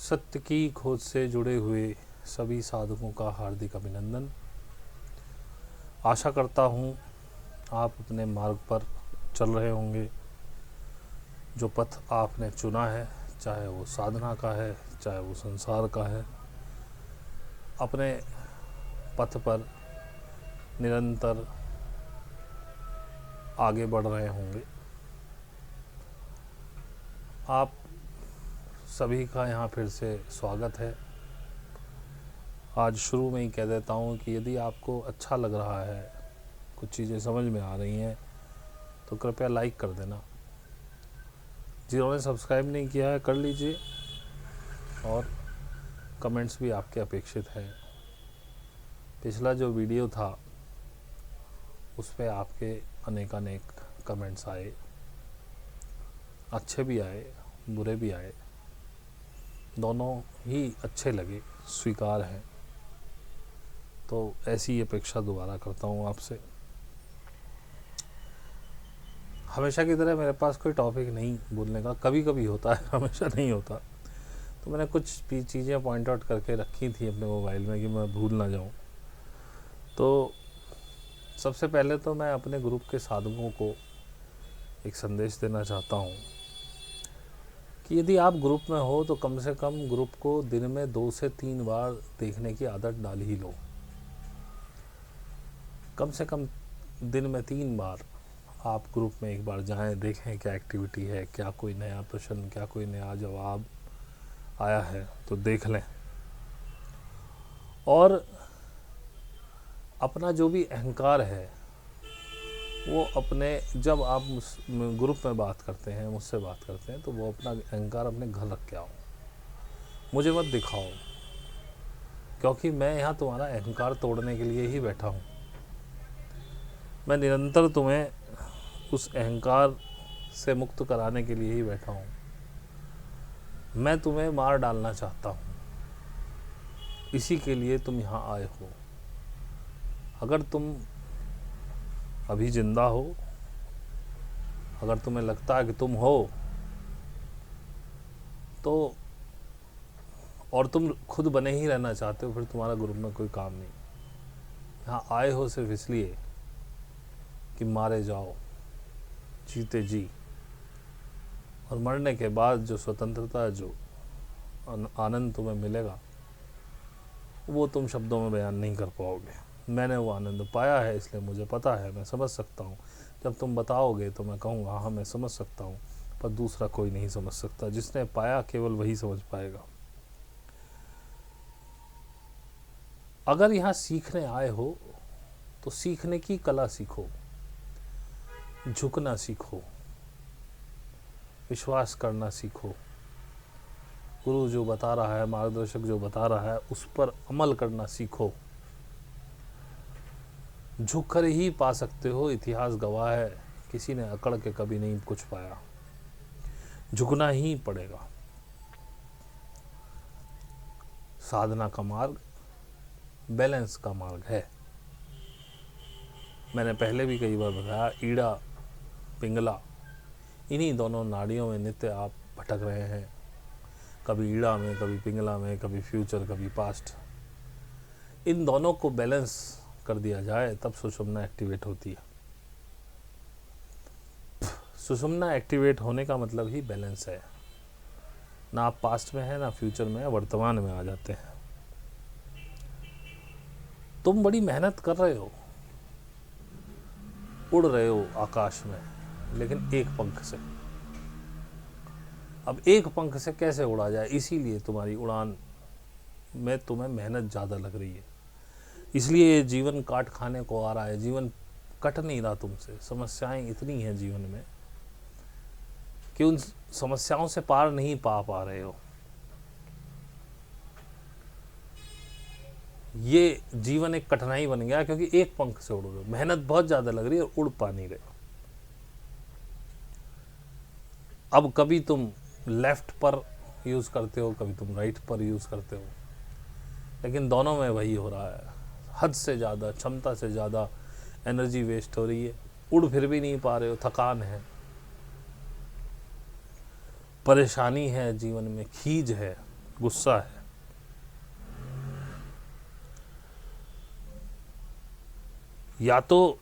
सत्य की खोज से जुड़े हुए सभी साधकों का हार्दिक अभिनंदन। आशा करता हूँ आप अपने मार्ग पर चल रहे होंगे। जो पथ आपने चुना है, चाहे वो साधना का है, चाहे वो संसार का है, अपने पथ पर निरंतर आगे बढ़ रहे होंगे। आप सभी का यहाँ फिर से स्वागत है। आज शुरू में ही कह देता हूँ कि यदि आपको अच्छा लग रहा है, कुछ चीज़ें समझ में आ रही हैं, तो कृपया लाइक कर देना। जिन्होंने सब्सक्राइब नहीं किया है कर लीजिए, और कमेंट्स भी आपके अपेक्षित हैं। पिछला जो वीडियो था उस पे आपके अनेक कमेंट्स आए, अच्छे भी आए, बुरे भी आए, दोनों ही अच्छे लगे, स्वीकार हैं। तो ऐसी अपेक्षा दोबारा करता हूँ आपसे। हमेशा की तरह मेरे पास कोई टॉपिक नहीं बोलने का, कभी कभी होता है, हमेशा नहीं होता। तो मैंने कुछ भी चीज़ें पॉइंट आउट करके रखी थी अपने मोबाइल में कि मैं भूल ना जाऊँ। तो सबसे पहले तो मैं अपने ग्रुप के साधकों को एक संदेश देना चाहता हूँ कि यदि आप ग्रुप में हो तो कम से कम ग्रुप को दिन में 2 से 3 बार देखने की आदत डाल ही लो। कम से कम दिन में 3 बार आप ग्रुप में एक बार जाएं, देखें क्या एक्टिविटी है, क्या कोई नया प्रश्न, क्या कोई नया जवाब आया है, तो देख लें। और अपना जो भी अहंकार है वो अपने, जब आप ग्रुप में बात करते हैं, मुझसे बात करते हैं, तो वो अपना अहंकार अपने घर रख के आओ, मुझे मत दिखाओ, क्योंकि मैं यहाँ तुम्हारा अहंकार तोड़ने के लिए ही बैठा हूँ। मैं निरंतर तुम्हें उस अहंकार से मुक्त कराने के लिए ही बैठा हूँ। मैं तुम्हें मार डालना चाहता हूँ, इसी के लिए तुम यहाँ आए हो। अगर तुम अभी जिंदा हो, अगर तुम्हें लगता है कि तुम हो, तो और तुम खुद बने ही रहना चाहते हो, फिर तुम्हारा ग्रुप में कोई काम नहीं। यहाँ आए हो सिर्फ इसलिए कि मारे जाओ, जीते जी, और मरने के बाद जो स्वतंत्रता, जो आनंद तुम्हें मिलेगा, वो तुम शब्दों में बयान नहीं कर पाओगे। मैंने वो आनंद पाया है, इसलिए मुझे पता है, मैं समझ सकता हूँ। जब तुम बताओगे तो मैं कहूँगा हाँ मैं समझ सकता हूँ, पर दूसरा कोई नहीं समझ सकता। जिसने पाया केवल वही समझ पाएगा। अगर यहाँ सीखने आए हो तो सीखने की कला सीखो, झुकना सीखो, विश्वास करना सीखो। गुरु जो बता रहा है, मार्गदर्शक जो बता रहा है, उस पर अमल करना सीखो। झुक कर ही पा सकते हो, इतिहास गवाह है, किसी ने अकड़ के कभी नहीं कुछ पाया। झुकना ही पड़ेगा। साधना का मार्ग बैलेंस का मार्ग है। मैंने पहले भी कई बार बताया, ईड़ा पिंगला, इन्हीं दोनों नाड़ियों में नित्य आप भटक रहे हैं। कभी ईड़ा में, कभी पिंगला में, कभी फ्यूचर, कभी पास्ट। इन दोनों को बैलेंस कर दिया जाए तब सुषुम्ना एक्टिवेट होती है। सुषुम्ना एक्टिवेट होने का मतलब ही बैलेंस है। ना आप पास्ट में है, ना फ्यूचर में है, वर्तमान में आ जाते हैं। तुम बड़ी मेहनत कर रहे हो, उड़ रहे हो आकाश में, लेकिन एक पंख से। अब एक पंख से कैसे उड़ा जाए, इसीलिए तुम्हारी उड़ान में तुम्हें मेहनत ज़्यादा लग रही है। इसलिए ये जीवन काट खाने को आ रहा है। जीवन कट नहीं रहा तुमसे। समस्याएं इतनी हैं जीवन में कि उन समस्याओं से पार नहीं पा रहे हो। ये जीवन एक कठिनाई बन गया क्योंकि एक पंख से उड़ रहे हो, मेहनत बहुत ज़्यादा लग रही है और उड़ पा नहीं रहे हो। अब कभी तुम लेफ्ट पर यूज़ करते हो, कभी तुम राइट पर यूज़ करते हो, लेकिन दोनों में वही हो रहा है। हद से ज़्यादा, क्षमता से ज़्यादा एनर्जी वेस्ट हो रही है। उड़ फिर भी नहीं पा रहे हो, थकान है, परेशानी है, जीवन में खींच है, गुस्सा है। या तो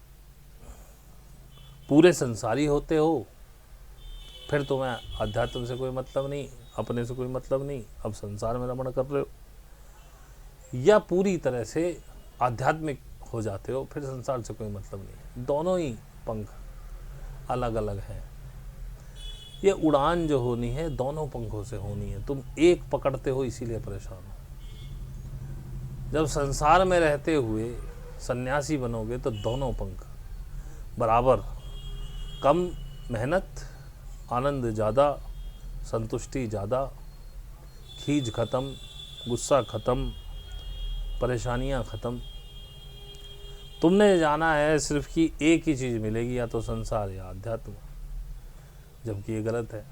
पूरे संसारी होते हो, फिर तुम्हें अध्यात्म से कोई मतलब नहीं, अपने से कोई मतलब नहीं, अब संसार में रमण कर रहे हो। या पूरी तरह से आध्यात्मिक हो जाते हो, फिर संसार से कोई मतलब नहीं। दोनों ही पंख अलग अलग हैं। ये उड़ान जो होनी है दोनों पंखों से होनी है। तुम एक पकड़ते हो इसीलिए परेशान हो। जब संसार में रहते हुए सन्यासी बनोगे तो दोनों पंख बराबर, कम मेहनत, आनंद ज़्यादा, संतुष्टि ज़्यादा, खीज खत्म, गुस्सा खत्म, परेशानियां खत्म। तुमने जाना है सिर्फ कि एक ही चीज़ मिलेगी, या तो संसार या अध्यात्म, जबकि ये गलत है।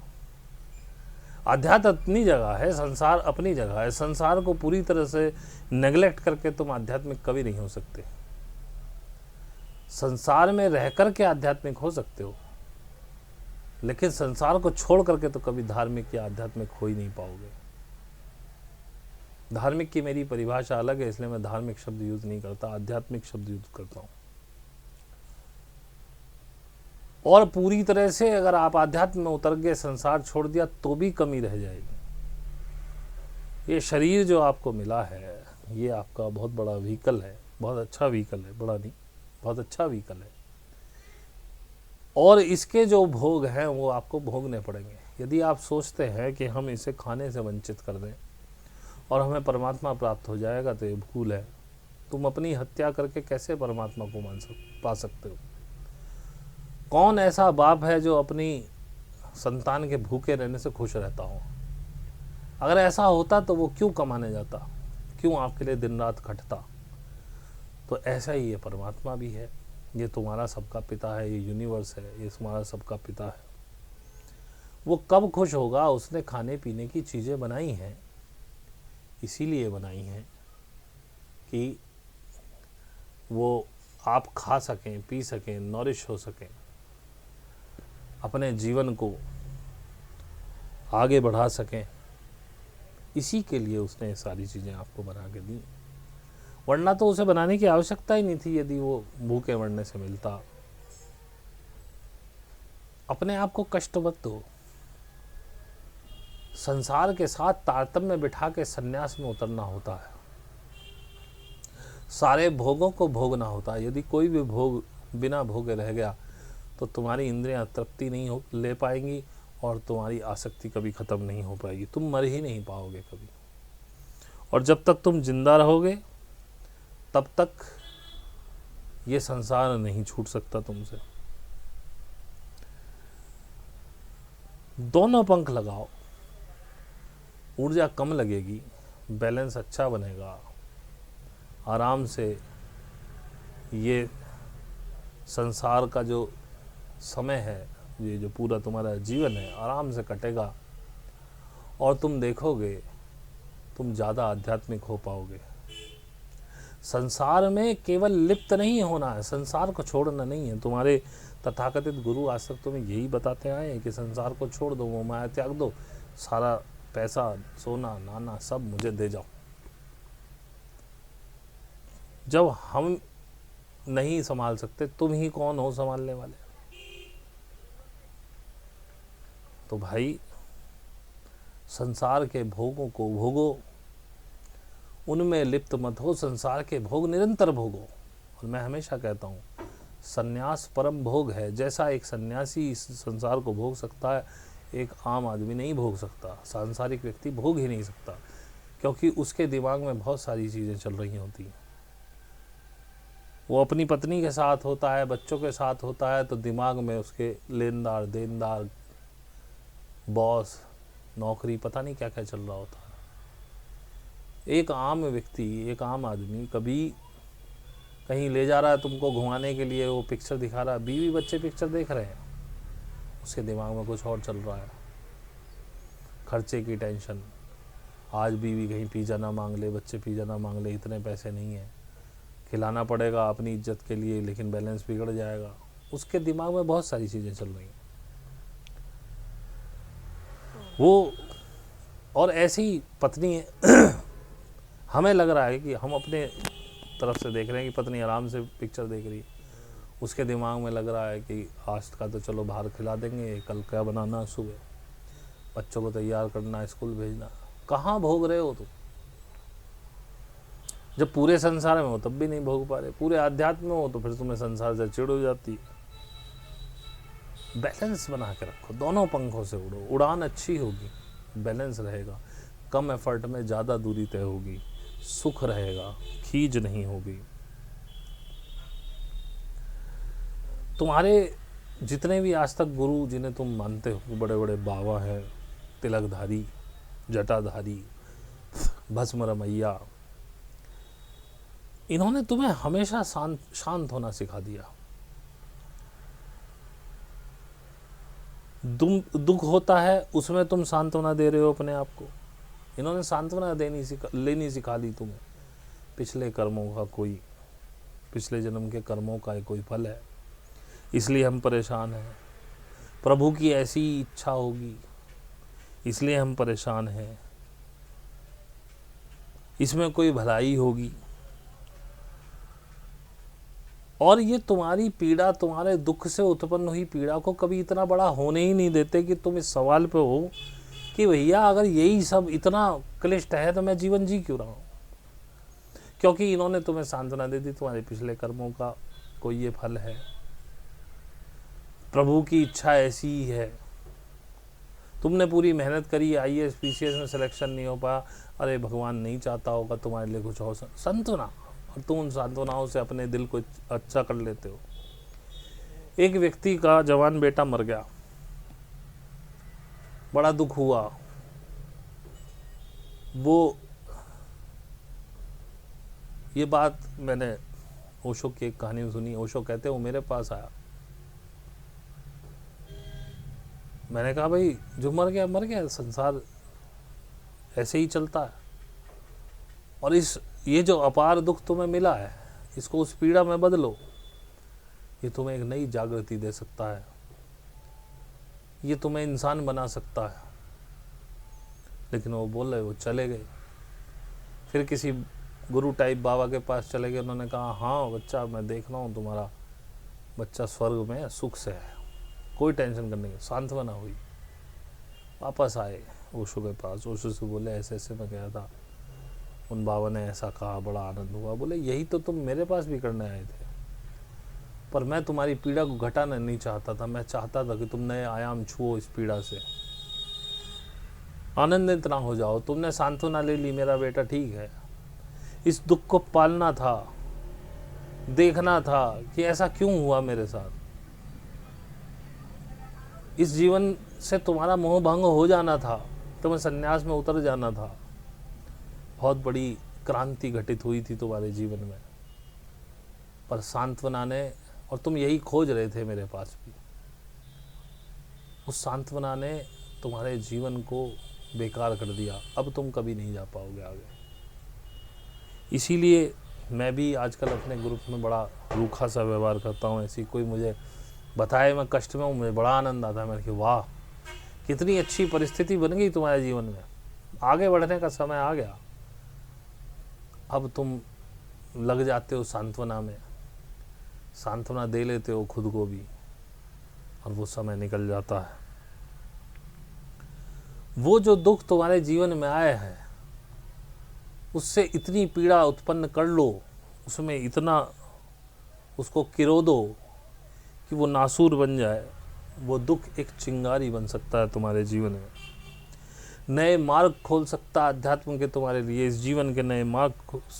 अध्यात्म अपनी जगह है, संसार अपनी जगह है। संसार को पूरी तरह से नेग्लेक्ट करके तुम आध्यात्मिक कभी नहीं हो सकते। संसार में रह करके आध्यात्मिक हो सकते हो, लेकिन संसार को छोड़ करके तो कभी धार्मिक या आध्यात्मिक हो ही नहीं पाओगे। धार्मिक की मेरी परिभाषा अलग है, इसलिए मैं धार्मिक शब्द यूज नहीं करता, आध्यात्मिक शब्द यूज करता हूं। और पूरी तरह से अगर आप आध्यात्म में उतर गए, संसार छोड़ दिया, तो भी कमी रह जाएगी। ये शरीर जो आपको मिला है, ये आपका बहुत बड़ा व्हीकल है, बहुत अच्छा व्हीकल है, बड़ा नहीं, बहुत अच्छा व्हीकल है। और इसके जो भोग हैं वो आपको भोगने पड़ेंगे। यदि आप सोचते हैं कि हम इसे खाने से वंचित कर दें और हमें परमात्मा प्राप्त हो जाएगा, तो ये भूल है। तुम अपनी हत्या करके कैसे परमात्मा को पा सकते हो? कौन ऐसा बाप है जो अपनी संतान के भूखे रहने से खुश रहता हो? अगर ऐसा होता तो वो क्यों कमाने जाता, क्यों आपके लिए दिन रात खटता? तो ऐसा ही ये परमात्मा भी है। ये तुम्हारा सबका पिता है, ये यूनिवर्स है, ये तुम्हारा सबका पिता है। वो कब खुश होगा? उसने खाने पीने की चीज़ें बनाई हैं, इसीलिए बनाई हैं कि वो आप खा सकें, पी सकें, नॉरिश हो सकें, अपने जीवन को आगे बढ़ा सकें। इसी के लिए उसने ये सारी चीज़ें आपको बना के दी, वरना तो उसे बनाने की आवश्यकता ही नहीं थी यदि वो भूखे मरने से मिलता। अपने आप को कष्ट मत दो। संसार के साथ तारतम्य बिठा के सन्यास में उतरना होता है, सारे भोगों को भोगना होता है। यदि कोई भी भोग बिना भोगे रह गया तो तुम्हारी इंद्रियां तृप्ति नहीं हो ले पाएंगी और तुम्हारी आसक्ति कभी ख़त्म नहीं हो पाएगी। तुम मर ही नहीं पाओगे कभी। और जब तक तुम जिंदा रहोगे तब तक ये संसार नहीं छूट सकता तुमसे। दोनों पंख लगाओ, ऊर्जा कम लगेगी, बैलेंस अच्छा बनेगा, आराम से ये संसार का जो समय है, ये जो पूरा तुम्हारा जीवन है, आराम से कटेगा और तुम देखोगे तुम ज़्यादा आध्यात्मिक हो पाओगे। संसार में केवल लिप्त नहीं होना है, संसार को छोड़ना नहीं है। तुम्हारे तथाकथित गुरु आज तक तुम्हें यही बताते आए हैं कि संसार को छोड़ दो, मोह माया त्याग दो, सारा पैसा, सोना, नाना सब मुझे दे जाओ। जब हम नहीं संभाल सकते, तुम ही कौन हो संभालने वाले? तो भाई संसार के भोगों को भोगो, उनमें लिप्त मत हो। संसार के भोग निरंतर भोगो। और मैं हमेशा कहता हूँ, सन्यास परम भोग है। जैसा एक सन्यासी इस संसार को भोग सकता है, एक आम आदमी नहीं भोग सकता, सांसारिक व्यक्ति भोग ही नहीं सकता, क्योंकि उसके दिमाग में बहुत सारी चीज़ें चल रही होती हैं। वो अपनी पत्नी के साथ होता है, बच्चों के साथ होता है, तो दिमाग में उसके लेनदार, देनदार, बॉस, नौकरी, पता नहीं क्या क्या चल रहा होता है। एक आम व्यक्ति, एक आम आदमी कभी कहीं ले जा रहा है तुमको घुमाने के लिए, वो पिक्चर दिखा रहा है, बीवी बच्चे पिक्चर देख रहे हैं, उसके दिमाग में कुछ और चल रहा है। खर्चे की टेंशन, आज बीवी कहीं पिज़्ज़ा ना मांग ले, बच्चे पिज़्ज़ा ना मांग ले, इतने पैसे नहीं है, खिलाना पड़ेगा अपनी इज्जत के लिए, लेकिन बैलेंस बिगड़ जाएगा। उसके दिमाग में बहुत सारी चीज़ें चल रही हैं। वो और ऐसी पत्नी हमें लग रहा है कि हम अपने तरफ से देख रहे हैं कि पत्नी आराम से पिक्चर देख रही है, उसके दिमाग में लग रहा है कि आज का तो चलो बाहर खिला देंगे, कल क्या बनाना, सुबह बच्चों को तैयार करना, स्कूल भेजना। कहाँ भोग रहे हो तुम? जब पूरे संसार में हो तब भी नहीं भोग पा रहे, पूरे आध्यात्म में हो तो फिर तुम्हें संसार से चिढ़ हो जाती है। बैलेंस बना के रखो, दोनों पंखों से उड़ो, उड़ान अच्छी होगी, बैलेंस रहेगा, कम एफर्ट में ज़्यादा दूरी तय होगी, सुख रहेगा, खींच नहीं होगी। तुम्हारे जितने भी आज तक गुरु जिन्हें तुम मानते हो, बड़े बड़े बाबा हैं, तिलकधारी, जटाधारी, भस्म रमैया, इन्होंने तुम्हें हमेशा शांत होना सिखा दिया। दुख होता है उसमें तुम सांत्वना दे रहे हो अपने आप को, इन्होंने सांत्वना लेनी सिखा दी तुम्हें। पिछले कर्मों का कोई, पिछले जन्म के कर्मों का कोई फल है, इसलिए हम परेशान हैं। प्रभु की ऐसी इच्छा होगी इसलिए हम परेशान हैं। इसमें कोई भलाई होगी। और ये तुम्हारी पीड़ा, तुम्हारे दुख से उत्पन्न हुई पीड़ा को कभी इतना बड़ा होने ही नहीं देते कि तुम इस सवाल पे हो कि भैया अगर यही सब इतना क्लिष्ट है तो मैं जीवन जी क्यों रहा हूँ। क्योंकि इन्होंने तुम्हें सांत्वना दे दी, तुम्हारे पिछले कर्मों का कोई ये फल है, प्रभु की इच्छा ऐसी ही है। तुमने पूरी मेहनत करी, IAS PCS में सिलेक्शन नहीं हो पाया, अरे भगवान नहीं चाहता होगा तुम्हारे लिए कुछ और सांत्वना, और तुम उन सांत्वनाओं से अपने दिल को अच्छा कर लेते हो। एक व्यक्ति का जवान बेटा मर गया, बड़ा दुख हुआ। वो ये बात मैंने ओशो की एक कहानी में सुनी। ओशो कहते वो मेरे पास आया, मैंने कहा भाई जो मर गया मर गया, संसार ऐसे ही चलता है, और ये जो अपार दुख तुम्हें मिला है इसको उस पीड़ा में बदलो, ये तुम्हें एक नई जागृति दे सकता है, ये तुम्हें इंसान बना सकता है। लेकिन वो बोल रहे, वो चले गए। फिर किसी गुरु टाइप बाबा के पास चले गए, उन्होंने कहा हाँ बच्चा मैं देख रहा हूँ तुम्हारा बच्चा स्वर्ग में सुख से है, कोई टेंशन करने की। सांत्वना हुई। वापस आए ओशो के पास, ओशो से बोले ऐसे ऐसे मैं गया था, उन बाबा ने ऐसा कहा, बड़ा आनंद हुआ। बोले यही तो तुम मेरे पास भी करने आए थे, पर मैं तुम्हारी पीड़ा को घटाना नहीं चाहता था, मैं चाहता था कि तुम नए आयाम छुओ, इस पीड़ा से आनंदित ना हो जाओ। तुमने सांत्वना ले ली, मेरा बेटा ठीक है, इस दुख को पालना था, देखना था कि ऐसा क्यों हुआ मेरे साथ। इस जीवन से तुम्हारा मोह भंग हो जाना था, तुम्हें संन्यास में उतर जाना था। बहुत बड़ी क्रांति घटित हुई थी तुम्हारे जीवन में, पर सांत्वना ने, और तुम यही खोज रहे थे मेरे पास भी, उस सांत्वना ने तुम्हारे जीवन को बेकार कर दिया। अब तुम कभी नहीं जा पाओगे आगे। इसीलिए मैं भी आजकल अपने ग्रुप में बड़ा रूखा सा व्यवहार करता हूँ। ऐसी कोई मुझे बताए मैं कष्ट में हूँ, मुझे बड़ा आनंद आता है। मैंने कहा वाह कितनी अच्छी परिस्थिति बन गई तुम्हारे जीवन में, आगे बढ़ने का समय आ गया। अब तुम लग जाते हो सांत्वना में, सांत्वना दे लेते हो खुद को भी, और वो समय निकल जाता है। वो जो दुख तुम्हारे जीवन में आए हैं उससे इतनी पीड़ा उत्पन्न कर लो, उसमें इतना उसको किरो दो कि वो नासूर बन जाए। वो दुख एक चिंगारी बन सकता है तुम्हारे जीवन में, नए मार्ग खोल सकता है अध्यात्म के तुम्हारे लिए, इस जीवन के नए मार्ग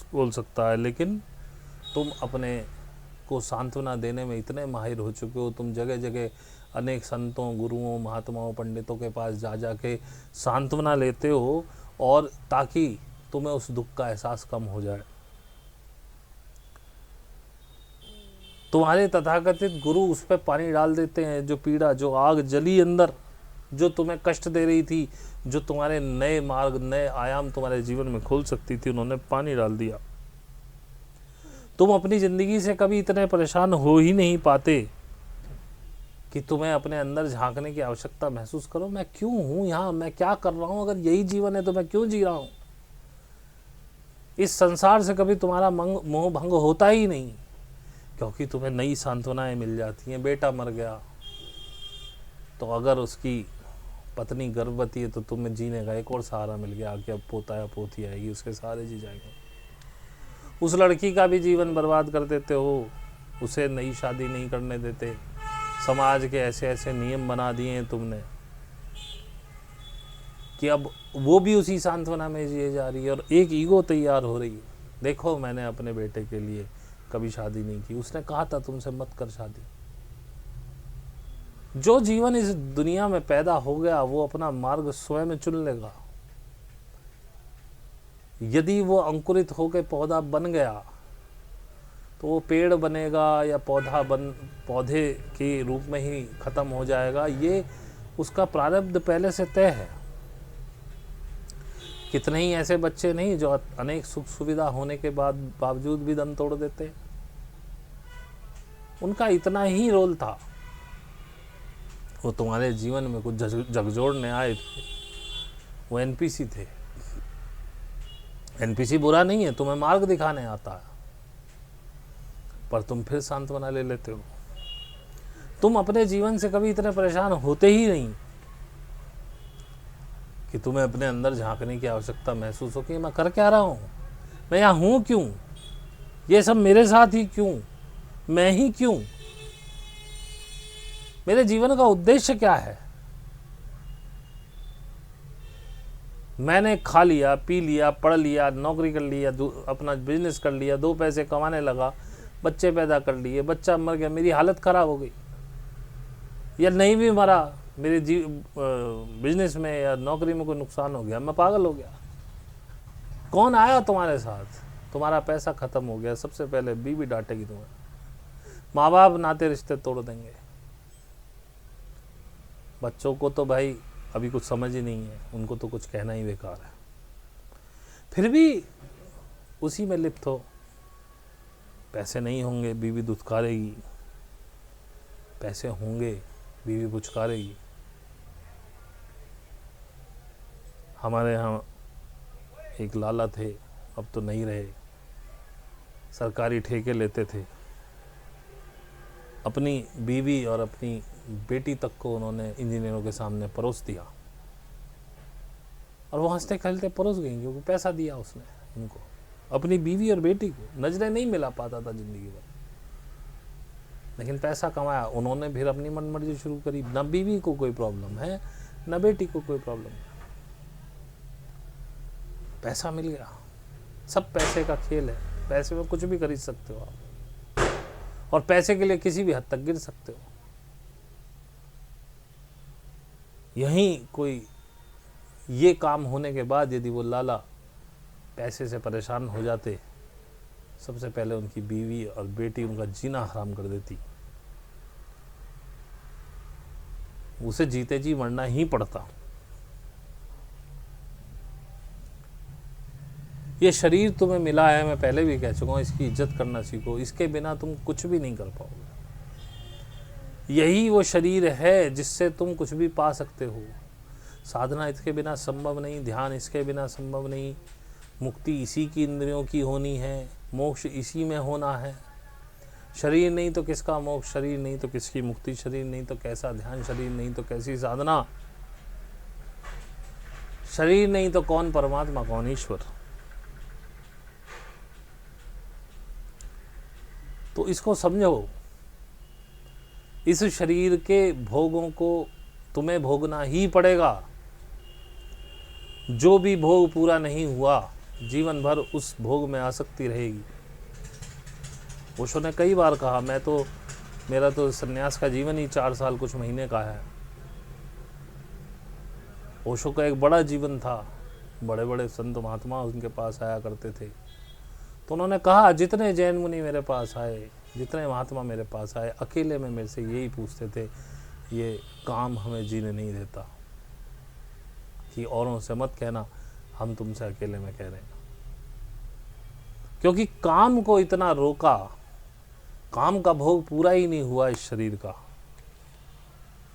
खोल सकता है। लेकिन तुम अपने को सांत्वना देने में इतने माहिर हो चुके हो, तुम जगह जगह अनेक संतों, गुरुओं, महात्माओं, पंडितों के पास जा जा के सांत्वना लेते हो, और ताकि तुम्हें उस दुख का एहसास कम हो जाए। तुम्हारे तथाकथित गुरु उस पर पानी डाल देते हैं, जो पीड़ा, जो आग जली अंदर, जो तुम्हें कष्ट दे रही थी, जो तुम्हारे नए मार्ग, नए आयाम तुम्हारे जीवन में खोल सकती थी, उन्होंने पानी डाल दिया। तुम अपनी ज़िंदगी से कभी इतने परेशान हो ही नहीं पाते कि तुम्हें अपने अंदर झांकने की आवश्यकता महसूस करो। मैं क्यों हूं यहाँ, मैं क्या कर रहा हूं? अगर यही जीवन है तो मैं क्यों जी रहा हूं? इस संसार से कभी तुम्हारा मोह भंग होता ही नहीं, क्योंकि तुम्हें नई सांत्वनाएं मिल जाती हैं। बेटा मर गया तो अगर उसकी पत्नी गर्भवती है तो तुम्हें जीने का एक और सहारा मिल गया कि अब पोता या पोती आएगी, उसके सहारे जी जाएंगे। उस लड़की का भी जीवन बर्बाद कर देते हो, उसे नई शादी नहीं करने देते। समाज के ऐसे ऐसे नियम बना दिए हैं तुमने कि अब वो भी उसी सांत्वना में जिए जा रही है, और एक ईगो तैयार हो रही है। देखो, मैंने अपने बेटे के लिए कभी शादी नहीं की, उसने कहा था तुमसे मत कर शादी। जो जीवन इस दुनिया में पैदा हो गया वो अपना मार्ग स्वयं चुन लेगा। यदि वो अंकुरित होकर पौधा बन गया तो वो पेड़ बनेगा या पौधे के रूप में ही खत्म हो जाएगा। ये उसका प्रारब्ध पहले से तय है। कितने ही ऐसे बच्चे नहीं जो अनेक सुख सुविधा होने के बावजूद भी दम तोड़ देते। उनका इतना ही रोल था, वो तुम्हारे जीवन में कुछ झकझोरने आए थे, वो एनपीसी थे। एनपीसी बुरा नहीं है, तुम्हें मार्ग दिखाने आता है, पर तुम फिर सांत्वना ले लेते हो। तुम अपने जीवन से कभी इतने परेशान होते ही नहीं कि तुम्हें अपने अंदर झांकने की आवश्यकता महसूस हो कि मैं कर क्या रहा हूं, मैं यहां हूं क्यों, ये सब मेरे साथ ही क्यों, मैं ही क्यों, मेरे जीवन का उद्देश्य क्या है। मैंने खा लिया, पी लिया, पढ़ लिया, नौकरी कर लिया, अपना बिजनेस कर लिया, 2 पैसे कमाने लगा, बच्चे पैदा कर लिए, बच्चा मर गया, मेरी हालत खराब हो गई, या नहीं भी मरा, मेरे बिजनेस में या नौकरी में कोई नुकसान हो गया, मैं पागल हो गया। कौन आया तुम्हारे साथ? तुम्हारा पैसा खत्म हो गया, सबसे पहले बीवी डांटेगी तुम्हें, माँ बाप नाते रिश्ते तोड़ देंगे। बच्चों को तो भाई अभी कुछ समझ ही नहीं है, उनको तो कुछ कहना ही बेकार है, फिर भी उसी में लिप्त हो। पैसे नहीं होंगे, बीवी दुत्कारेगी, पैसे होंगे, बीवी पुचकारेगी। हमारे यहाँ एक लाला थे, अब तो नहीं रहे, सरकारी ठेके लेते थे। अपनी बीवी और अपनी बेटी तक को उन्होंने इंजीनियरों के सामने परोस दिया, और वो हंसते खेलते परोस गई, क्योंकि पैसा दिया उसने उनको। अपनी बीवी और बेटी को नजरें नहीं मिला पाता था जिंदगी भर, लेकिन पैसा कमाया उन्होंने, फिर अपनी मनमर्जी शुरू करी। न बीवी को कोई प्रॉब्लम है, न बेटी को कोई प्रॉब्लम है, पैसा मिल गया। सब पैसे का खेल है, पैसे में कुछ भी खरीद सकते हो आप, और पैसे के लिए किसी भी हद तक गिर सकते हो। यहीं कोई ये काम होने के बाद यदि वो लाला पैसे से परेशान हो जाते, सबसे पहले उनकी बीवी और बेटी उनका जीना हराम कर देती, उसे जीते जी मरना ही पड़ता। ये शरीर तुम्हें मिला है, मैं पहले भी कह चुका हूं, इसकी इज्जत करना सीखो, इसके बिना तुम कुछ भी नहीं कर पाओगे। यही वो शरीर है जिससे तुम कुछ भी पा सकते हो। साधना इसके बिना संभव नहीं, ध्यान इसके बिना संभव नहीं, मुक्ति इसी की इंद्रियों की होनी है, मोक्ष इसी में होना है। शरीर नहीं तो किसका मोक्ष, शरीर नहीं तो किसकी मुक्ति, शरीर नहीं तो कैसा ध्यान, शरीर नहीं तो कैसी साधना, शरीर नहीं तो कौन परमात्मा, कौन ईश्वर। तो इसको समझो, इस शरीर के भोगों को तुम्हें भोगना ही पड़ेगा। जो भी भोग पूरा नहीं हुआ, जीवन भर उस भोग में आसक्ति रहेगी। ओशो ने कई बार कहा, मेरा तो सन्यास का जीवन ही 4 साल कुछ महीने का है। ओशो का एक बड़ा जीवन था, बड़े बड़े संत महात्मा उनके पास आया करते थे, तो उन्होंने कहा जितने जैन मुनि मेरे पास आए, जितने महात्मा मेरे पास आए, अकेले में मेरे से यही पूछते थे, ये काम हमें जीने नहीं देता, कि औरों से मत कहना, हम तुमसे अकेले में कह रहे हैं। क्योंकि काम को इतना रोका, काम का भोग पूरा ही नहीं हुआ इस शरीर का,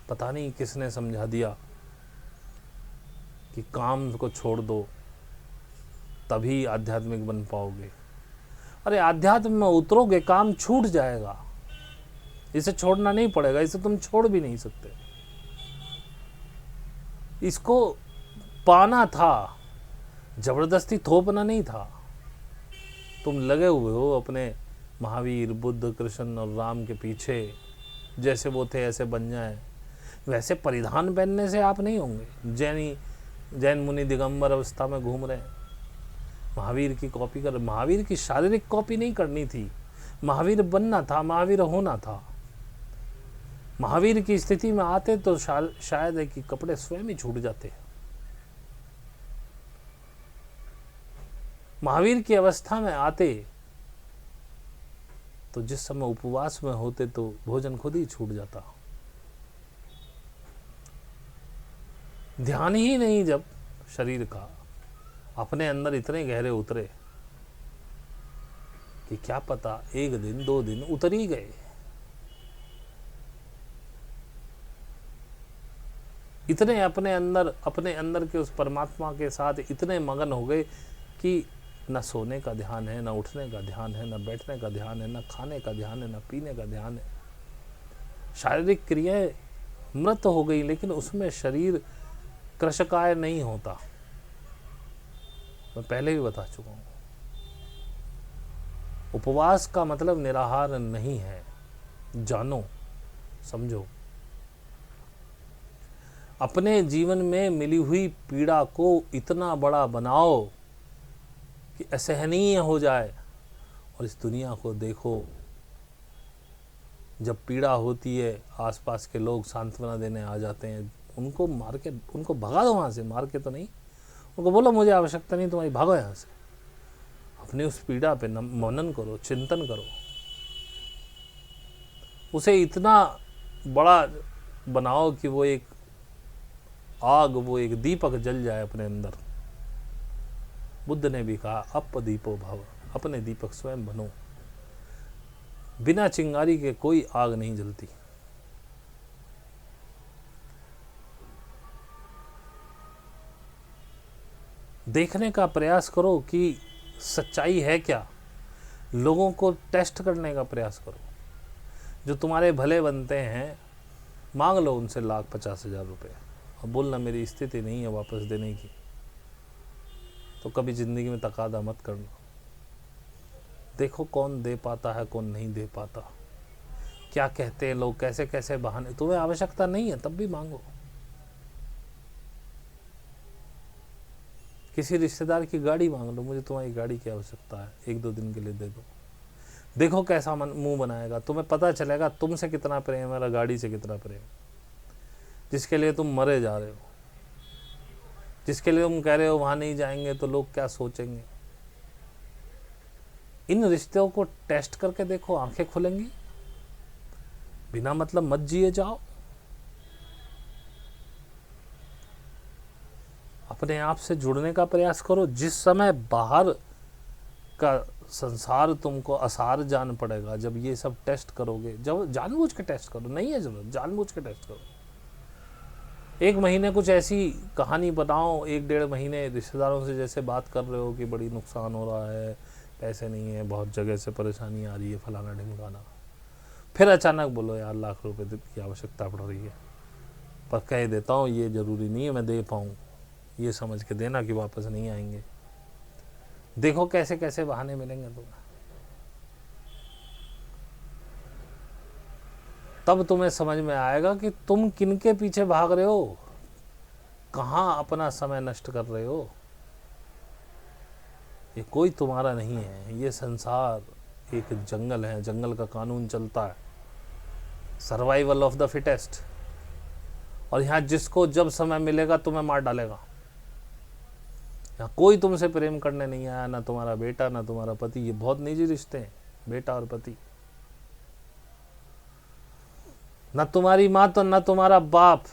पता नहीं किसने समझा दिया कि काम को छोड़ दो तभी आध्यात्मिक बन पाओगे। अरे आध्यात्म में उतरोगे काम छूट जाएगा, इसे छोड़ना नहीं पड़ेगा, इसे तुम छोड़ भी नहीं सकते। इसको पाना था, जबरदस्ती थोपना नहीं था। तुम लगे हुए हो अपने महावीर, बुद्ध, कृष्ण और राम के पीछे, जैसे वो थे ऐसे बन जाएं। वैसे परिधान पहनने से आप नहीं होंगे। जैन मुनि दिगंबर अवस्था में घूम रहे हैं, महावीर की कॉपी कर। महावीर की शारीरिक कॉपी नहीं करनी थी, महावीर बनना था, महावीर होना था। महावीर की स्थिति में आते तो शायद है कि कपड़े स्वयं ही छूट जाते। महावीर की अवस्था में आते तो जिस समय उपवास में होते तो भोजन खुद ही छूट जाता। ध्यान ही नहीं जब शरीर का, अपने अंदर इतने गहरे उतरे कि क्या पता 1 दिन 2 दिन उतर ही गए। इतने अपने अंदर के उस परमात्मा के साथ इतने मगन हो गए कि न सोने का ध्यान है, न उठने का ध्यान है, न बैठने का ध्यान है, न खाने का ध्यान है, न पीने का ध्यान है। शारीरिक क्रियाएं मृत हो गई, लेकिन उसमें शरीर कृशकाय नहीं होता। मैं पहले भी बता चुका हूं, उपवास का मतलब निराहार नहीं है। जानो, समझो। अपने जीवन में मिली हुई पीड़ा को इतना बड़ा बनाओ कि असहनीय हो जाए, और इस दुनिया को देखो। जब पीड़ा होती है, आसपास के लोग सांत्वना देने आ जाते हैं, उनको मार के, उनको भगा दो वहाँ से। मार के तो नहीं, उनको बोलो मुझे आवश्यकता नहीं तुम्हारी, भागो यहाँ से। अपने उस पीड़ा पे मनन करो, चिंतन करो, उसे इतना बड़ा बनाओ कि वो एक आग, वो एक दीपक जल जाए अपने अंदर। बुद्ध ने भी कहा अपदीपो भव, अपने दीपक स्वयं बनो। बिना चिंगारी के कोई आग नहीं जलती। देखने का प्रयास करो कि सच्चाई है क्या। लोगों को टेस्ट करने का प्रयास करो। जो तुम्हारे भले बनते हैं, मांग लो उनसे 1,50,000 रुपये और बोलना मेरी स्थिति नहीं है वापस देने की। तो कभी ज़िंदगी में तकादा मत करना। देखो कौन दे पाता है, कौन नहीं दे पाता। क्या कहते हैं लोग, कैसे कैसे बहाने। तुम्हें आवश्यकता नहीं है तब भी मांगो। किसी रिश्तेदार की गाड़ी मांग लो, मुझे तुम्हारी गाड़ी की आवश्यकता है, 1-2 दिन के लिए दे दो। देखो कैसा मुंह बनाएगा, तुम्हें पता चलेगा तुमसे कितना प्रेम है और गाड़ी से कितना प्रेम। जिसके लिए तुम मरे जा रहे हो, जिसके लिए तुम कह रहे हो वहां नहीं जाएंगे तो लोग क्या सोचेंगे। इन रिश्तों को टेस्ट करके देखो, आंखें खुलेंगी। बिना मतलब मत जिए जाओ। अपने आप से जुड़ने का प्रयास करो। जिस समय बाहर का संसार तुमको आसार जान पड़ेगा, जब ये सब टेस्ट करोगे, जब जानबूझ के टेस्ट करो, नहीं है जरूरत, जानबूझ के टेस्ट करो। 1 महीने कुछ ऐसी कहानी बनाओ, 1-1.5 महीने रिश्तेदारों से जैसे बात कर रहे हो कि बड़ी नुकसान हो रहा है, पैसे नहीं है, बहुत जगह से परेशानी आ रही है, फलाना ढिमकाना। फिर अचानक बोलो यार लाख रुपए की आवश्यकता पड़ रही है, पर कह देता हूँ ये ज़रूरी नहीं है मैं दे पाऊँ, ये समझ के देना कि वापस नहीं आएंगे। देखो कैसे कैसे बहाने मिलेंगे तुम्हें। तब तुम्हें समझ में आएगा कि तुम किनके पीछे भाग रहे हो, कहाँ अपना समय नष्ट कर रहे हो। ये कोई तुम्हारा नहीं है। ये संसार एक जंगल है, जंगल का कानून चलता है, सर्वाइवल ऑफ द फिटेस्ट। और यहाँ जिसको जब समय मिलेगा तुम्हें मार डालेगा। यहाँ कोई तुमसे प्रेम करने नहीं आया, ना तुम्हारा बेटा ना तुम्हारा पति। ये बहुत निजी रिश्ते हैं, बेटा और पति। ना तुम्हारी माँ तो ना तुम्हारा बाप,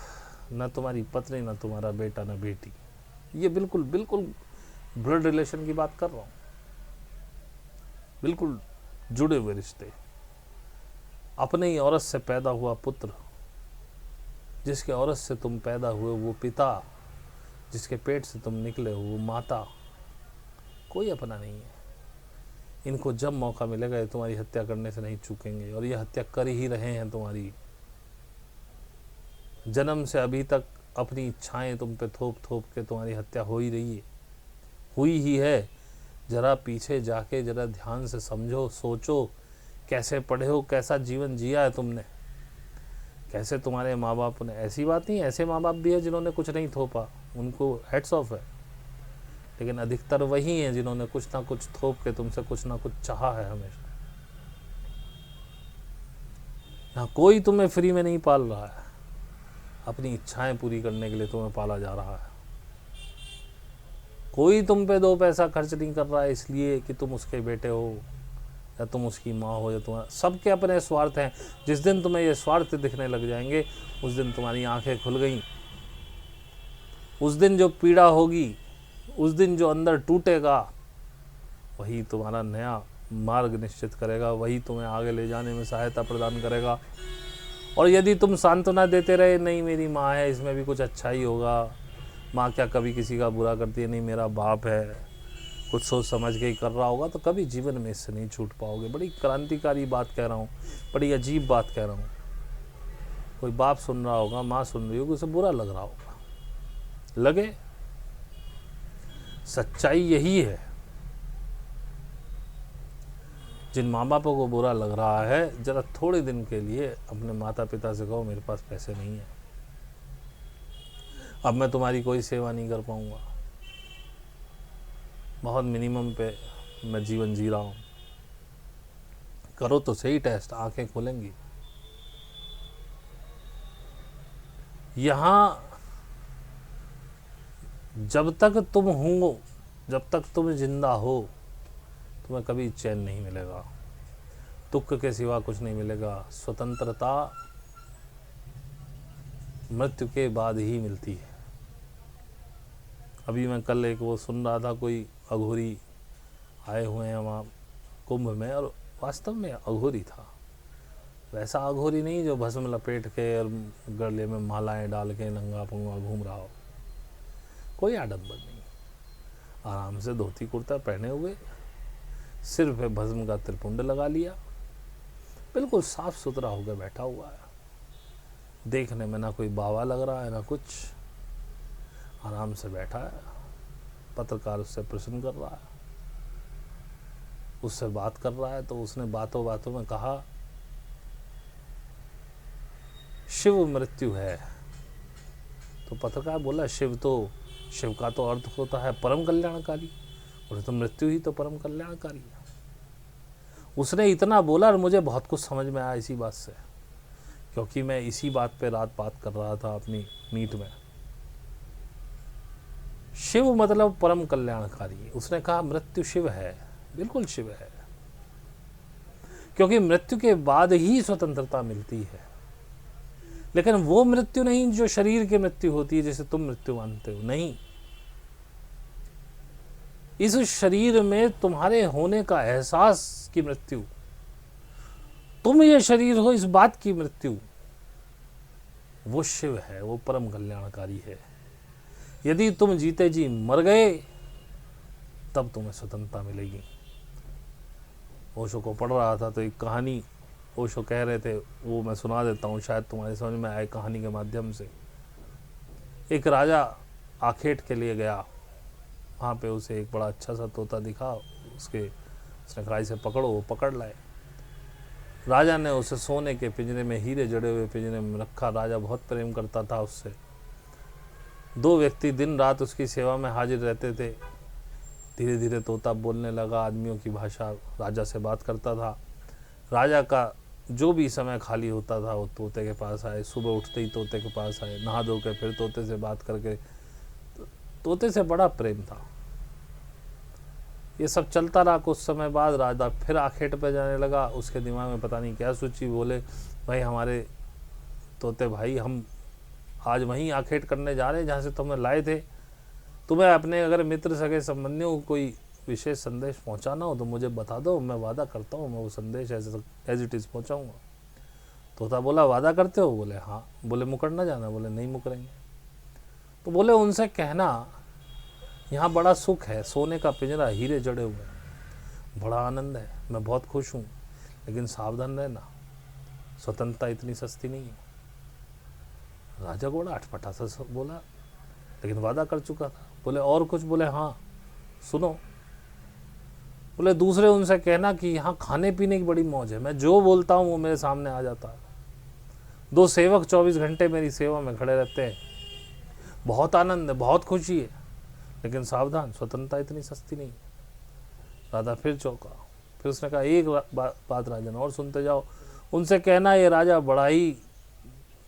ना तुम्हारी पत्नी, ना तुम्हारा बेटा ना बेटी। ये बिल्कुल बिल्कुल ब्लड रिलेशन की बात कर रहा हूँ, बिल्कुल जुड़े हुए रिश्ते। अपने ही औरत से पैदा हुआ पुत्र जिसके औरत से तुम पैदा हुए वो पिता, जिसके पेट से तुम निकले हो वो माता, कोई अपना नहीं है। इनको जब मौका मिलेगा ये तुम्हारी हत्या करने से नहीं चूकेंगे, और ये हत्या कर ही रहे हैं तुम्हारी। जन्म से अभी तक अपनी इच्छाएं तुम पे थोप थोप के तुम्हारी हत्या हो ही रही है, हुई ही है। जरा पीछे जाके जरा ध्यान से समझो, सोचो, कैसे पढ़े हो, कैसा जीवन जिया है तुमने, कैसे तुम्हारे माँ बाप ने। ऐसी बात नहीं, ऐसे माँ बाप भी है जिन्होंने कुछ नहीं थोपा, उनको हेड्स ऑफ है, लेकिन अधिकतर वही हैं जिन्होंने कुछ ना कुछ थोप के तुमसे कुछ ना कुछ चाहा है हमेशा। यहाँ कोई तुम्हें फ्री में नहीं पाल रहा है, अपनी इच्छाएं पूरी करने के लिए तुम्हें पाला जा रहा है। कोई तुम पे 2 पैसा खर्च नहीं कर रहा है इसलिए कि तुम उसके बेटे हो या तुम उसकी माँ हो या तुम्हारा। सबके अपने स्वार्थ हैं। जिस दिन तुम्हें ये स्वार्थ दिखने लग जाएंगे उस दिन तुम्हारी आंखें खुल गई। उस दिन जो पीड़ा होगी, उस दिन जो अंदर टूटेगा, वही तुम्हारा नया मार्ग निश्चित करेगा, वही तुम्हें आगे ले जाने में सहायता प्रदान करेगा। और यदि तुम सांत्वना देते रहे, नहीं मेरी माँ है, इसमें भी कुछ अच्छा ही होगा, माँ क्या कभी किसी का बुरा करती है, नहीं मेरा बाप है, कुछ सोच समझ के ही कर रहा होगा, तो कभी जीवन में इससे नहीं छूट पाओगे। बड़ी क्रांतिकारी बात कह रहा हूँ, बड़ी अजीब बात कह रहा हूँ। कोई बाप सुन रहा होगा, माँ सुन रही होगी, उसे बुरा लग रहा होगा, लगे। सच्चाई यही है। जिन माँ बापों को बुरा लग रहा है, जरा थोड़े दिन के लिए अपने माता पिता से कहो मेरे पास पैसे नहीं है, अब मैं तुम्हारी कोई सेवा नहीं कर पाऊंगा, बहुत मिनिमम पे मैं जीवन जी रहा हूं। करो तो सही टेस्ट, आंखें खुलेंगी। यहां जब तक तुम हो, जब तक तुम जिंदा हो, तुम्हें कभी चैन नहीं मिलेगा, दुख के सिवा कुछ नहीं मिलेगा। स्वतंत्रता मृत्यु के बाद ही मिलती है। अभी मैं कल एक वो सुन रहा था, कोई अघोरी आए हुए हैं वहाँ कुंभ में, और वास्तव में अघोरी था। वैसा अघोरी नहीं जो भस्म लपेट के और गले में मालाएं डाल के नंगा पंगा घूम रहा हो, कोई आडंबर नहीं, आराम से धोती कुर्ता पहने हुए, सिर पे भस्म का त्रिपुंड लगा लिया, बिल्कुल साफ सुथरा होकर बैठा हुआ है। देखने में ना कोई बावा लग रहा है ना कुछ, आराम से बैठा है। पत्रकार उससे प्रश्न कर रहा है, उससे बात कर रहा है, तो उसने बातों बातों में कहा शिव मृत्यु है। तो पत्रकार बोला शिव का तो अर्थ होता है परम कल्याणकारी, और तो मृत्यु ही तो परम कल्याणकारी है। उसने इतना बोला और मुझे बहुत कुछ समझ में आया इसी बात से, क्योंकि मैं इसी बात पे रात बात कर रहा था अपनी मीट में। शिव मतलब परम कल्याणकारी। उसने कहा मृत्यु शिव है, बिल्कुल शिव है, क्योंकि मृत्यु के बाद ही स्वतंत्रता मिलती है। लेकिन वो मृत्यु नहीं जो शरीर की मृत्यु होती है, जैसे तुम मृत्यु मानते हो, नहीं। इस शरीर में तुम्हारे होने का एहसास की मृत्यु, तुम ये शरीर हो इस बात की मृत्यु, वो शिव है, वो परम कल्याणकारी है। यदि तुम जीते जी मर गए तब तुम्हें स्वतंत्रता मिलेगी। ओशो को पढ़ रहा था तो एक कहानी ओशो कह रहे थे, वो मैं सुना देता हूँ, शायद तुम्हारे समझ में आए कहानी के माध्यम से। एक राजा आखेट के लिए गया, वहाँ पे उसे एक बड़ा अच्छा सा तोता दिखा, उसने कहा इसे पकड़ो, वो पकड़ लाए। राजा ने उसे सोने के पिंजरे में, हीरे जड़े हुए पिंजरे में रखा। राजा बहुत प्रेम करता था उससे। 2 व्यक्ति दिन रात उसकी सेवा में हाजिर रहते थे। धीरे धीरे तोता बोलने लगा, आदमियों की भाषा, राजा से बात करता था। राजा का जो भी समय खाली होता था वो तोते के पास आए, सुबह उठते ही तोते के पास आए, नहा धो के फिर तोते से बात करके, तोते से बड़ा प्रेम था। ये सब चलता रहा। कुछ समय बाद राजा फिर आखेट पे जाने लगा। उसके दिमाग में पता नहीं क्या सोची, बोले भाई हमारे तोते भाई, हम आज वहीं आखेट करने जा रहे हैं जहाँ से तुम्हें लाए थे। तुम्हें अपने अगर मित्र सगे संबंधियों को कोई विशेष संदेश पहुँचाना हो तो मुझे बता दो, मैं वादा करता हूँ मैं वो संदेश एज इट इज़ पहुँचाऊँगा। तोता बोला वादा करते हो? बोले हाँ। बोले मुकर ना जाना? बोले नहीं मुकरेंगे। तो बोले उनसे कहना यहाँ बड़ा सुख है, सोने का पिंजरा, हीरे जड़े हुए हैं, बड़ा आनंद है, मैं बहुत खुश हूँ, लेकिन सावधान रहना, स्वतंत्रता इतनी सस्ती नहीं है। राजा को बड़ा अटपटा सा बोला, लेकिन वादा कर चुका था। बोले और कुछ? बोले हाँ सुनो। बोले दूसरे उनसे कहना कि यहाँ खाने पीने की बड़ी मौज है, मैं जो बोलता हूँ वो मेरे सामने आ जाता है, 2 सेवक 24 घंटे मेरी सेवा में खड़े रहते हैं, बहुत आनंद है, बहुत खुशी है, लेकिन सावधान, स्वतंत्रता इतनी सस्ती नहीं है। राजा फिर चौंका। फिर उसने कहा एक बात राजन और सुनते जाओ, उनसे कहना ये राजा बड़ा ही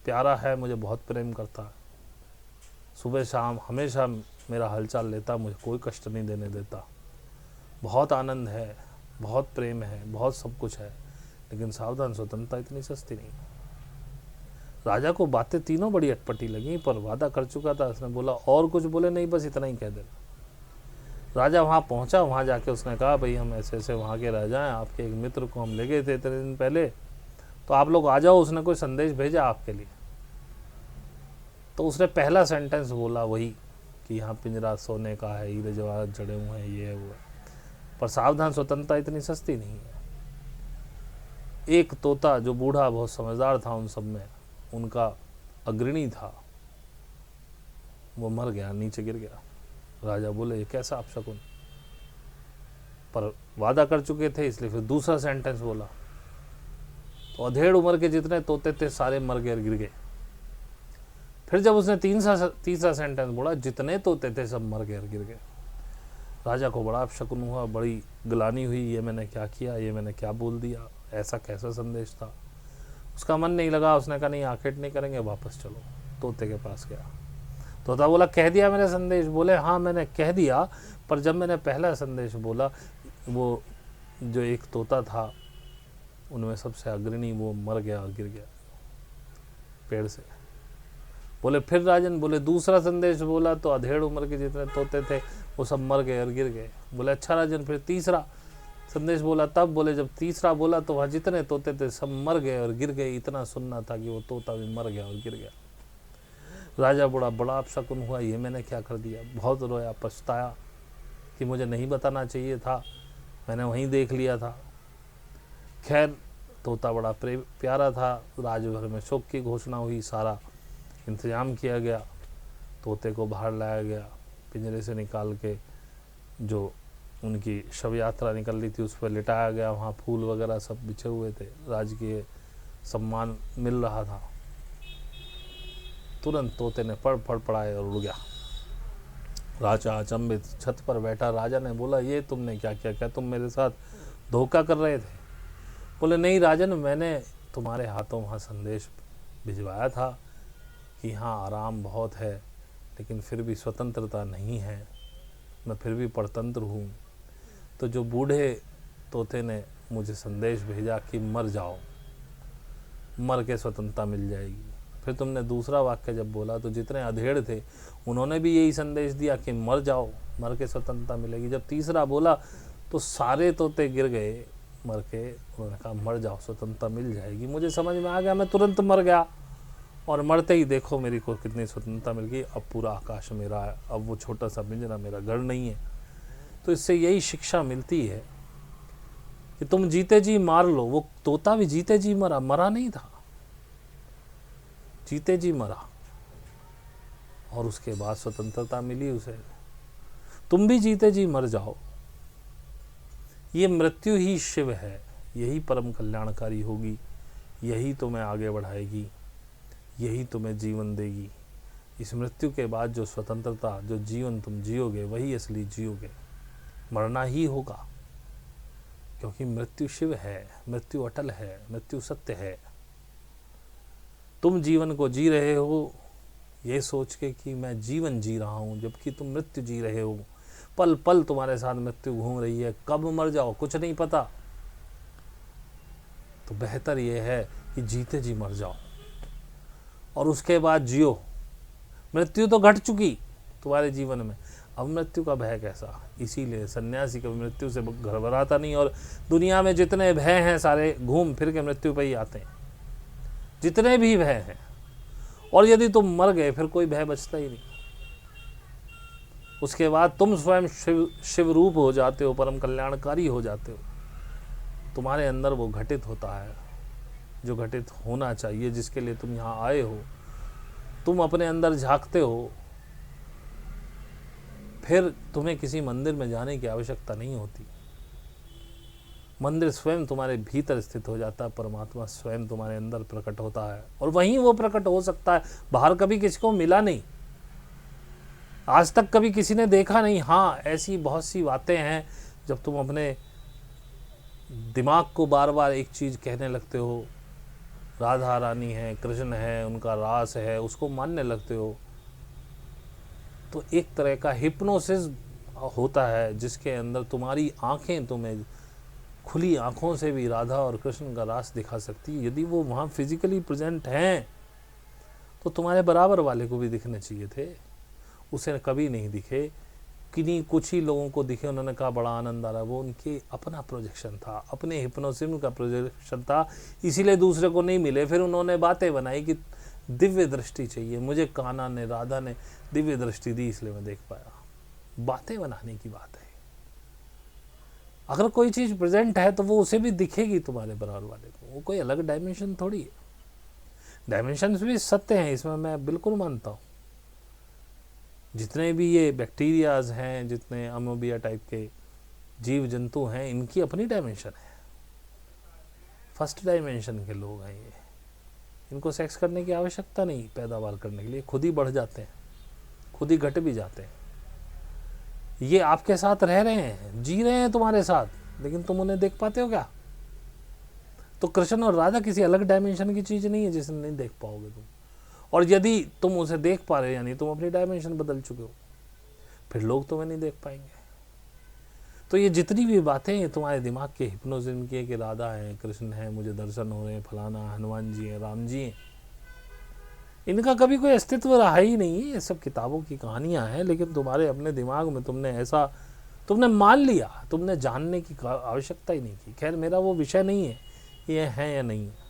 प्यारा है, मुझे बहुत प्रेम करता है, सुबह शाम हमेशा मेरा हालचाल लेता, मुझे कोई कष्ट नहीं देने देता, बहुत आनंद है, बहुत प्रेम है, बहुत सब कुछ है, लेकिन सावधान, स्वतंत्रता इतनी सस्ती नहीं। राजा को बातें तीनों बड़ी अटपटी लगी, पर वादा कर चुका था। उसने बोला और कुछ? बोले नहीं, बस इतना ही कह देना। राजा वहाँ पहुँचा, वहाँ जाके उसने कहा भाई हम ऐसे ऐसे वहाँ के राजा हैं, आपके एक मित्र को हम ले गए थे इतने दिन पहले, तो आप लोग आ जाओ, उसने कोई संदेश भेजा आपके लिए। तो उसने पहला सेंटेंस बोला वही कि यहाँ पिंजरा सोने का है, हीरे जवाहरात जड़े हुए हैं, ये है वो है, पर सावधान, स्वतंत्रता इतनी सस्ती नहीं है। एक तोता जो बूढ़ा बहुत समझदार था उन सब में, उनका अग्रणी था, वो मर गया, नीचे गिर गया। राजा बोले ये कैसा अपशकुन, पर वादा कर चुके थे इसलिए फिर दूसरा सेंटेंस बोला, तो अधेड़ उम्र के जितने तोते थे सारे मर गए, गिर गए। फिर जब उसने तीसरा सेंटेंस बोला, जितने तोते थे सब मर गए, गिर गए। राजा को बड़ा अपशकुन हुआ, बड़ी ग्लानि हुई, ये मैंने क्या किया, ये मैंने क्या बोल दिया, ऐसा कैसा संदेश था। उसका मन नहीं लगा, उसने कहा नहीं आखेट नहीं करेंगे, वापस चलो। तोते के पास गया, तोता बोला कह दिया मैंने संदेश? बोले हाँ मैंने कह दिया, पर जब मैंने पहला संदेश बोला, वो जो एक तोता था उनमें सबसे अग्रणी वो मर गया और गिर गया पेड़ से। बोले फिर राजन? बोले दूसरा संदेश बोला तो अधेड़ उम्र के जितने तोते थे वो सब मर गए और गिर गए। बोले अच्छा राजन, फिर तीसरा संदेश बोला तब? बोले जब तीसरा बोला तो वहाँ जितने तोते थे सब मर गए और गिर गए, इतना सुनना था कि वो तोता भी मर गया और गिर गया। राजा बड़ा अपशकुन हुआ, ये मैंने क्या कर दिया, बहुत रोया, पछताया कि मुझे नहीं बताना चाहिए था, मैंने वहीं देख लिया था। खैर तोता बड़ा प्यारा था, राजभर में शोक की घोषणा हुई, सारा इंतजाम किया गया, तोते को बाहर लाया गया, पिंजरे से निकाल के जो उनकी शव यात्रा निकल रही थी उस पर लिटाया गया, वहाँ फूल वगैरह सब बिछे हुए थे, राजकीय सम्मान मिल रहा था। तुरंत तोते ने पड़ाए और उड़ गया। राजा अचंभित छत पर बैठा, राजा ने बोला ये तुमने क्या किया, क्या तुम मेरे साथ धोखा कर रहे थे? बोले नहीं राजन, मैंने तुम्हारे हाथों वहाँ संदेश भिजवाया था कि यहाँ आराम बहुत है, लेकिन फिर भी स्वतंत्रता नहीं है, मैं फिर भी परतंत्र हूँ। तो जो बूढ़े तोते ने मुझे संदेश भेजा कि मर जाओ, मर के स्वतंत्रता मिल जाएगी। फिर तुमने दूसरा वाक्य जब बोला तो जितने अधेड़ थे उन्होंने भी यही संदेश दिया कि मर जाओ, मर के स्वतंत्रता मिलेगी। जब तीसरा बोला तो सारे तोते गिर गए मर के, उन्होंने कहा मर जाओ, स्वतंत्रता मिल जाएगी। मुझे समझ में आ गया, मैं तुरंत मर गया, और मरते ही देखो मेरी को कितनी स्वतंत्रता मिल गई, अब पूरा आकाश मेरा है, अब वो छोटा सा पिंजरा मेरा घर नहीं है। तो इससे यही शिक्षा मिलती है कि तुम जीते जी मार लो। वो तोता भी जीते जी मरा, मरा नहीं था, जीते जी मरा, और उसके बाद स्वतंत्रता मिली उसे। तुम भी जीते जी मर जाओ, ये मृत्यु ही शिव है, यही परम कल्याणकारी होगी, यही तुम्हें आगे बढ़ाएगी, यही तुम्हें जीवन देगी। इस मृत्यु के बाद जो स्वतंत्रता, जो जीवन तुम जियोगे वही असली जियोगे। मरना ही होगा, क्योंकि मृत्यु शिव है, मृत्यु अटल है, मृत्यु सत्य है। तुम जीवन को जी रहे हो ये सोच के कि मैं जीवन जी रहा हूँ, जबकि तुम मृत्यु जी रहे हो। पल पल तुम्हारे साथ मृत्यु घूम रही है, कब मर जाओ कुछ नहीं पता। तो बेहतर यह है कि जीते जी मर जाओ और उसके बाद जियो। मृत्यु तो घट चुकी तुम्हारे जीवन में, अब मृत्यु का भय कैसा। इसीलिए सन्यासी कभी मृत्यु से घबराता नहीं, और दुनिया में जितने भय हैं सारे घूम फिर के मृत्यु पर ही आते हैं। जितने भी भय हैं। और यदि तुम मर गए फिर कोई भय बचता ही नहीं। उसके बाद तुम स्वयं शिव रूप हो जाते हो, परम कल्याणकारी हो जाते हो। तुम्हारे अंदर वो घटित होता है जो घटित होना चाहिए, जिसके लिए तुम यहाँ आए हो। तुम अपने अंदर झांकते हो, फिर तुम्हें किसी मंदिर में जाने की आवश्यकता नहीं होती। मंदिर स्वयं तुम्हारे भीतर स्थित हो जाता है, परमात्मा स्वयं तुम्हारे अंदर प्रकट होता है, और वहीं वो प्रकट हो सकता है। बाहर कभी किसी को मिला नहीं, आज तक कभी किसी ने देखा नहीं। हाँ, ऐसी बहुत सी बातें हैं जब तुम अपने दिमाग को बार बार एक चीज़ कहने लगते हो, राधा रानी है, कृष्ण है, उनका रास है, उसको मानने लगते हो, तो एक तरह का हिप्नोसिस होता है जिसके अंदर तुम्हारी आंखें तुम्हें खुली आंखों से भी राधा और कृष्ण का रास दिखा सकती है। यदि वो वहाँ फिजिकली प्रेजेंट हैं तो तुम्हारे बराबर वाले को भी दिखने चाहिए थे, उसे कभी नहीं दिखे। किन्हीं कुछ ही लोगों को दिखे, उन्होंने कहा बड़ा आनंद आ रहा। वो उनके अपना प्रोजेक्शन था, अपने हिप्नोसिस का प्रोजेक्शन था, इसीलिए दूसरे को नहीं मिले। फिर उन्होंने बातें बनाई कि दिव्य दृष्टि चाहिए मुझे, कान्हा ने, राधा ने दिव्य दृष्टि दी इसलिए मैं देख पाया। बातें बनाने की बात है। अगर कोई चीज़ प्रेजेंट है तो वो उसे भी दिखेगी तुम्हारे बराबर वाले को। वो कोई अलग डायमेंशन थोड़ी है। डायमेंशन भी सत्य हैं, इसमें मैं बिल्कुल मानता हूँ। जितने भी ये बैक्टीरियाज हैं, जितने अमोबिया टाइप के जीव जंतु हैं, इनकी अपनी डायमेंशन है। फर्स्ट डायमेंशन के लोग हैं ये, इनको सेक्स करने की आवश्यकता नहीं पैदावार करने के लिए, खुद ही बढ़ जाते हैं, खुद ही घट भी जाते हैं। ये आपके साथ रह रहे हैं, जी रहे हैं तुम्हारे साथ, लेकिन तुम उन्हें देख पाते हो क्या? तो कृष्ण और राधा किसी अलग डायमेंशन की चीज़ नहीं है जिसे नहीं देख पाओगे तुम। और यदि तुम उसे देख पा रहे हो यानी तुम अपनी डायमेंशन बदल चुके हो, फिर लोग तुम्हें नहीं देख पाएंगे। तो ये जितनी भी बातें तुम्हारे दिमाग के हिप्नोसिस की है कि राधा है, कृष्ण है, मुझे दर्शन हो रहे हैं, फलाना हनुमान जी हैं, राम जी हैं, इनका कभी कोई अस्तित्व रहा ही नहीं है। ये सब किताबों की कहानियां हैं, लेकिन तुम्हारे अपने दिमाग में तुमने मान लिया, तुमने जानने की आवश्यकता ही नहीं की। खैर, मेरा वो विषय नहीं है ये है या नहीं है।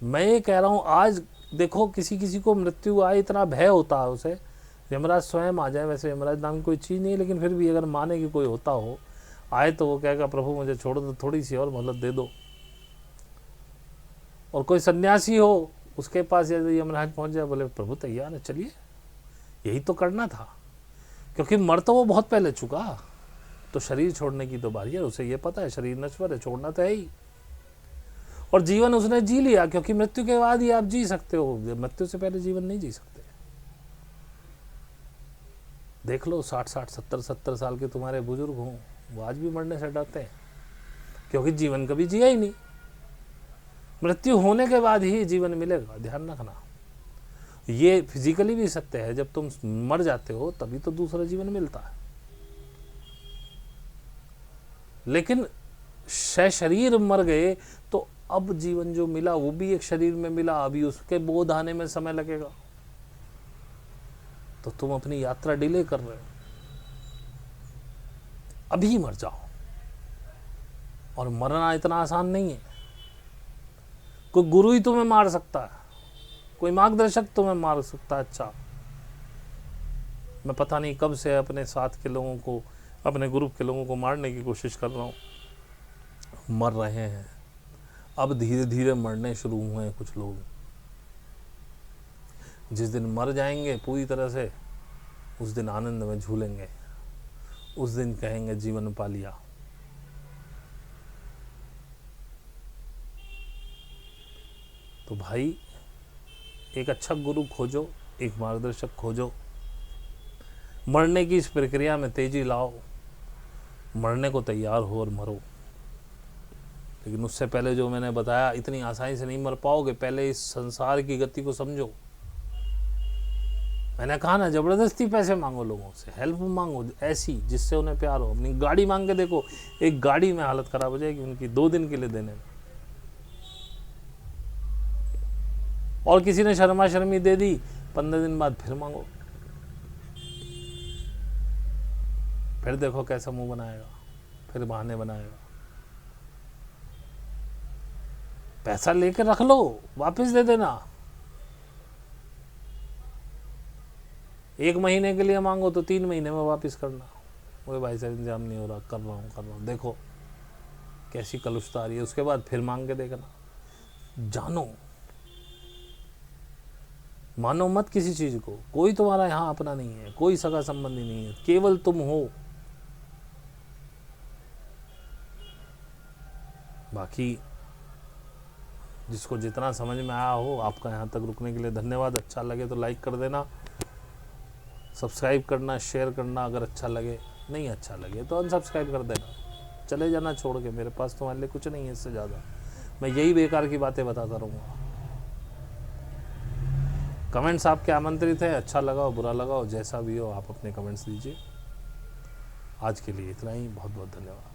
मैं ये कह रहा हूँ, आज देखो किसी किसी को मृत्यु आए, इतना भय होता है उसे, यमराज स्वयं आ जाए। वैसे यमराज नाम की कोई चीज़ नहीं है, लेकिन फिर भी अगर माने कि कोई होता हो आए तो वो कहेगा प्रभु मुझे छोड़ दो, थोड़ी सी और मोहलत दे दो। और कोई सन्यासी हो, उसके पास यदि यमराज पहुंच जाए, बोले प्रभु तैयार है, चलिए, यही तो करना था। क्योंकि मर तो वो बहुत पहले चुका, तो शरीर छोड़ने की तो बारी है। उसे ये पता है शरीर नश्वर है, छोड़ना तो है ही। और जीवन उसने जी लिया, क्योंकि मृत्यु के बाद ही आप जी सकते हो, मृत्यु से पहले जीवन नहीं जी सकते। देख लो 60-60, 70-70 साल के तुम्हारे बुजुर्ग हों, वो आज भी मरने से डरते हैं, क्योंकि जीवन कभी जिया ही नहीं। मृत्यु होने के बाद ही जीवन मिलेगा, ध्यान रखना। ये फिजिकली भी सत्य है, जब तुम मर जाते हो तभी तो दूसरा जीवन मिलता है। लेकिन शरीर मर गए तो अब जीवन जो मिला वो भी एक शरीर में मिला, अभी उसके बोध आने में समय लगेगा। तो तुम अपनी यात्रा डिले कर रहे हो। अभी मर जाओ। और मरना इतना आसान नहीं है। कोई गुरु ही तुम्हें मार सकता है, कोई मार्गदर्शक तुम्हें मार सकता है। अच्छा, मैं पता नहीं कब से अपने साथ के लोगों को, अपने ग्रुप के लोगों को मारने की कोशिश कर रहा हूँ, मर रहे हैं। अब धीरे धीरे मरने शुरू हुए हैं कुछ लोग। जिस दिन मर जाएंगे पूरी तरह से, उस दिन आनंद में झूलेंगे, उस दिन कहेंगे जीवन पा लिया। तो भाई, एक अच्छा गुरु खोजो, एक मार्गदर्शक खोजो। मरने की इस प्रक्रिया में तेजी लाओ, मरने को तैयार हो और मरो। लेकिन उससे पहले जो मैंने बताया, इतनी आसानी से नहीं मर पाओगे। पहले इस संसार की गति को समझो। मैंने कहा ना, जबरदस्ती पैसे मांगो लोगों से, हेल्प मांगो ऐसी जिससे उन्हें प्यार हो। अपनी गाड़ी मांग के देखो, एक गाड़ी में हालत खराब हो जाएगी उनकी 2 दिन के लिए देने में। और किसी ने शर्मा शर्मी दे दी, 15 दिन बाद फिर मांगो, फिर देखो कैसा मुंह बनाएगा, फिर बहाने बनाएगा। पैसा लेके रख लो, वापस दे देना। 1 महीने के लिए मांगो तो 3 महीने में वापस करना। वो भाई साहब इंतजाम नहीं हो रहा, कर रहा हूँ, देखो कैसी कलुषता आ रही है। उसके बाद फिर मांग के देखना। जानो, मानो मत किसी चीज को। कोई तुम्हारा यहाँ अपना नहीं है, कोई सगा संबंधी नहीं है, केवल तुम हो। बाकी जिसको जितना समझ में आया हो, आपका यहाँ तक रुकने के लिए धन्यवाद। अच्छा लगे तो लाइक कर देना, सब्सक्राइब करना, शेयर करना। अगर अच्छा लगे, नहीं अच्छा लगे तो अनसब्सक्राइब कर देना, चले जाना छोड़ के। मेरे पास तुम्हारे लिए कुछ नहीं है इससे ज़्यादा। मैं यही बेकार की बातें बताता रहूँगा। कमेंट्स आपके आमंत्रित है, अच्छा लगा हो बुरा लगा हो, जैसा भी हो आप अपने कमेंट्स दीजिए। आज के लिए इतना ही, बहुत बहुत धन्यवाद।